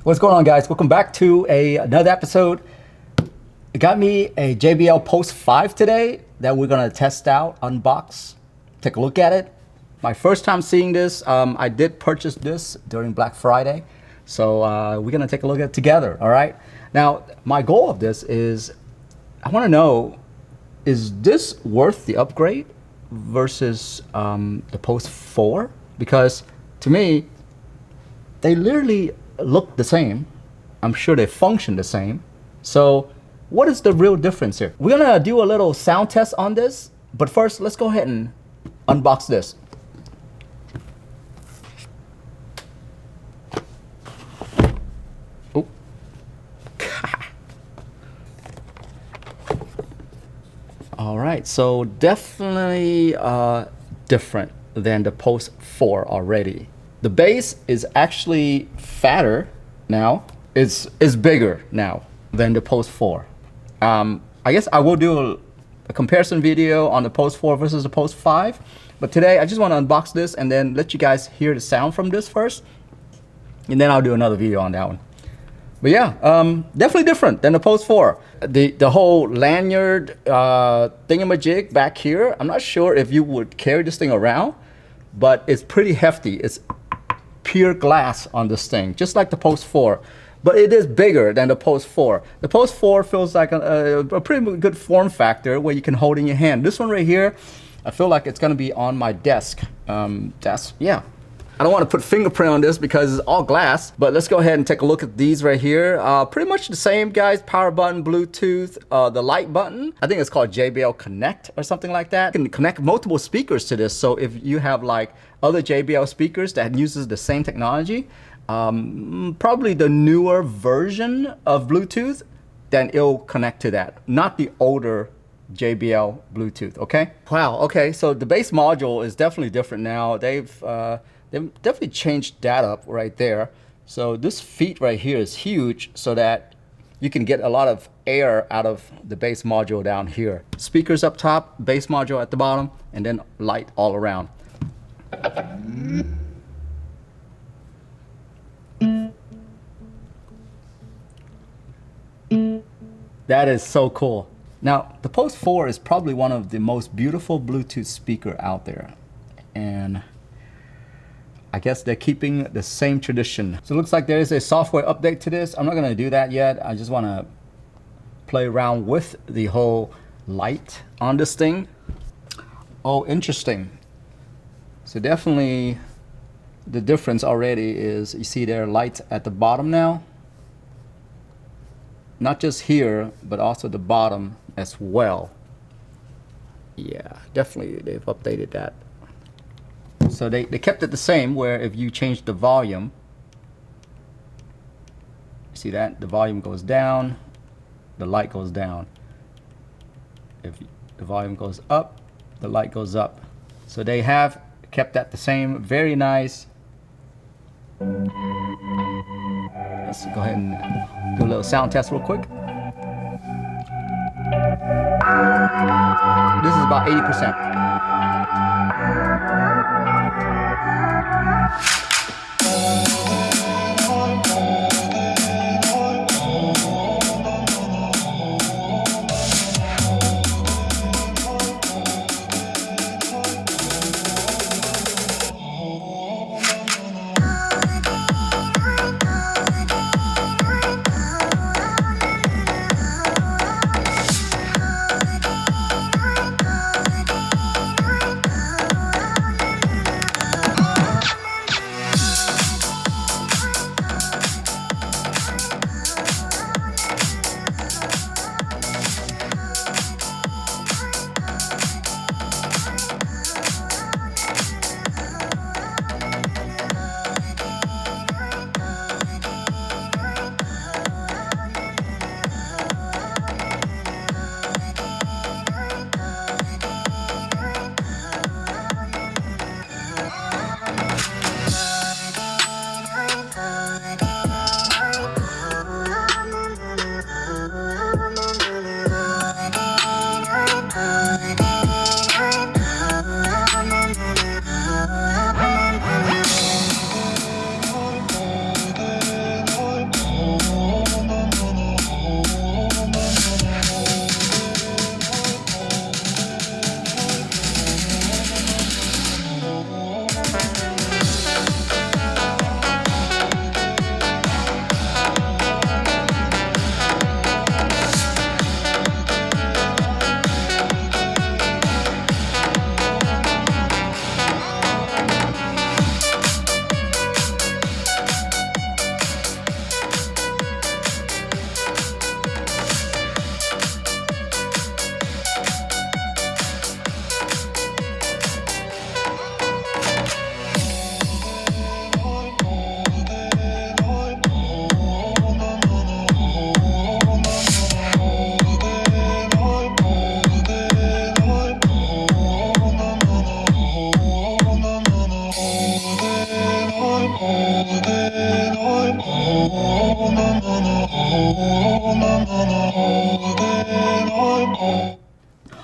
What's going on, guys? Welcome back to another episode. It got me a JBL Pulse 5 today that we're gonna test out, unbox, take a look at it. My first time seeing this. I did purchase this during Black Friday, so we're gonna take a look at it together. All right. Now, my goal of this is I want to know, is this worth the upgrade versus the Pulse 4? Because to me, they literally look the same. I'm sure they function the same. So what is the real difference here? We're gonna do a little sound test on this, but first let's go ahead and unbox this. Oh. All right, so definitely different than the Pulse 4 already. The base is actually fatter now. It's bigger now than the Pulse 4. I guess I will do a comparison video on the Pulse 4 versus the Pulse 5. But today I just want to unbox this and then let you guys hear the sound from this first. And then I'll do another video on that one. But yeah, definitely different than the Pulse 4. The whole lanyard thingamajig back here, I'm not sure if you would carry this thing around, but it's pretty hefty. It's pure glass on this thing, just like the Pulse 4, but it is bigger than the Pulse 4. The Pulse 4 feels like a pretty good form factor where you can hold in your hand. This one right here, I feel like it's gonna be on my desk. Yeah. I don't want to put fingerprint on this because it's all glass, but let's go ahead and take a look at these right here. Pretty much the same, guys. Power button, Bluetooth, the light button. I think it's called JBL Connect or something like that. You can connect multiple speakers to this. So if you have like other JBL speakers that uses the same technology, probably the newer version of Bluetooth, then it'll connect to that, not the older JBL Bluetooth, okay? Wow, okay, so the base module is definitely different now. They've definitely changed that up right there. So this feet right here is huge so that you can get a lot of air out of the base module down here. Speakers up top, base module at the bottom, and then light all around. That is so cool. Now, the Pulse 4 is probably one of the most beautiful Bluetooth speaker out there. And I guess they're keeping the same tradition. So it looks like there is a software update to this. I'm not gonna do that yet. I just wanna play around with the whole light on this thing. Oh, interesting. So definitely the difference already is you see there are lights at the bottom now. Not just here, but also the bottom as well. Yeah, definitely they've updated that. So they kept it the same where if you change the volume, see that? The volume goes down, the light goes down. If the volume goes up, the light goes up. So they have kept that the same. Very nice. Let's go ahead and do a little sound test real quick. This is about 80%.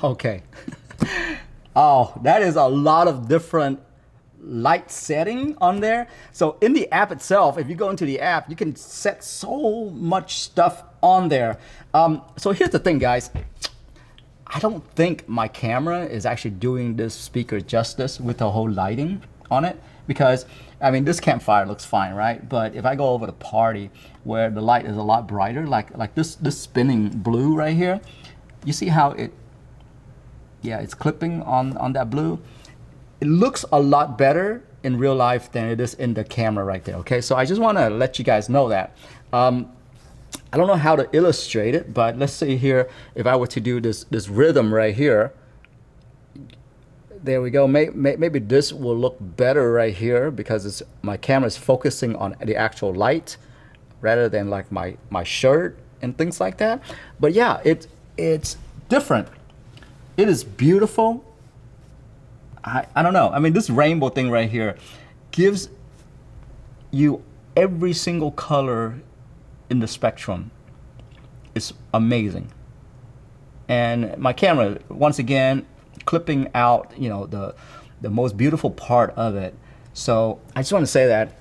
Okay. Oh, that is a lot of different light setting on there. So in the app itself, if you go into the app, you can set so much stuff on there. So here's the thing, guys. I don't think my camera is actually doing this speaker justice with the whole lighting on it, because I mean, this campfire looks fine, right? But if I go over to party where the light is a lot brighter, like this spinning blue right here, you see how it's clipping on that blue. It looks a lot better in real life than it is in the camera right there, okay? So I just wanna let you guys know that. I don't know how to illustrate it, but let's say here, if I were to do this rhythm right here, there we go. Maybe this will look better right here because my camera is focusing on the actual light rather than like my shirt and things like that. But yeah, it's different. It is beautiful. I don't know. I mean, this rainbow thing right here gives you every single color in the spectrum. It's amazing. And my camera, once again, clipping out, you know, the most beautiful part of it. So I just want to say that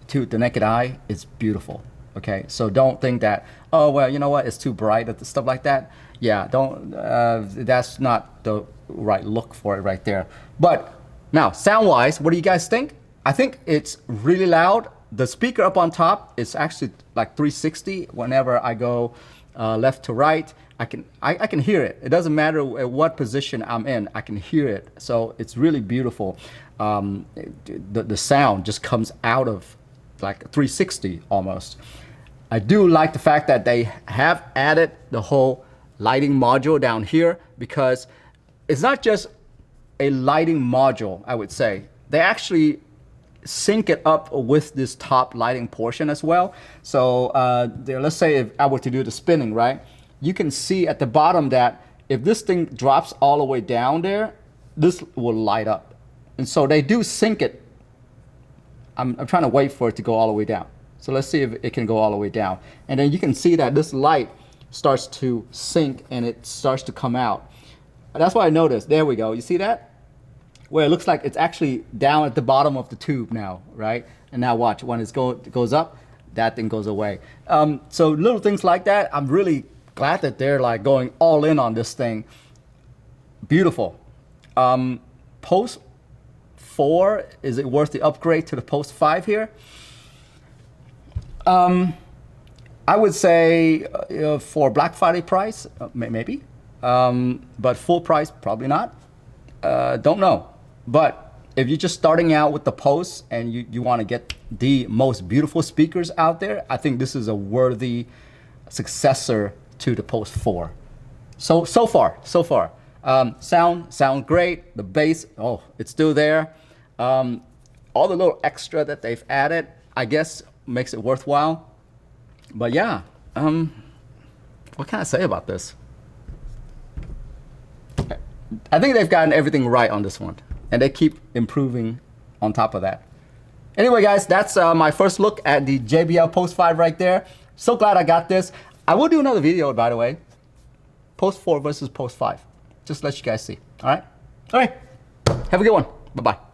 to the naked eye, it's beautiful. Okay, so don't think that, oh well, you know what, it's too bright, stuff like that. Yeah, don't. That's not the right look for it right there. But now, sound-wise, what do you guys think? I think it's really loud. The speaker up on top is actually like 360. Whenever I go left to right, I can hear it. It doesn't matter at what position I'm in, I can hear it. So it's really beautiful. The sound just comes out of like 360 almost. I do like the fact that they have added the whole lighting module down here, because it's not just a lighting module, I would say. They actually sync it up with this top lighting portion as well. So let's say if I were to do the spinning, right? You can see at the bottom that if this thing drops all the way down there, this will light up. And so they do sync it. I'm trying to wait for it to go all the way down. So let's see if it can go all the way down. And then you can see that this light starts to sync and it starts to come out. That's what I noticed. There we go. You see that? Where it looks like it's actually down at the bottom of the tube now, right? And now watch, when it goes up, that thing goes away. So little things like that, I'm really glad that they're like going all in on this thing. Beautiful. Pulse 4, is it worth the upgrade to the Pulse 5 here? I would say for Black Friday price, maybe. But full price, probably not. Don't know. But if you're just starting out with the Pulse and you want to get the most beautiful speakers out there, I think this is a worthy successor to the Pulse 4. So far. Sound great. The bass, oh, it's still there. All the little extra that they've added, I guess, makes it worthwhile. But yeah, what can I say about this? I think they've gotten everything right on this one, and they keep improving on top of that. Anyway, guys, that's my first look at the JBL Pulse 5 right there. So glad I got this. I will do another video, by the way. Pulse 4 versus Pulse 5. Just let you guys see. All right? All right. Have a good one. Bye-bye.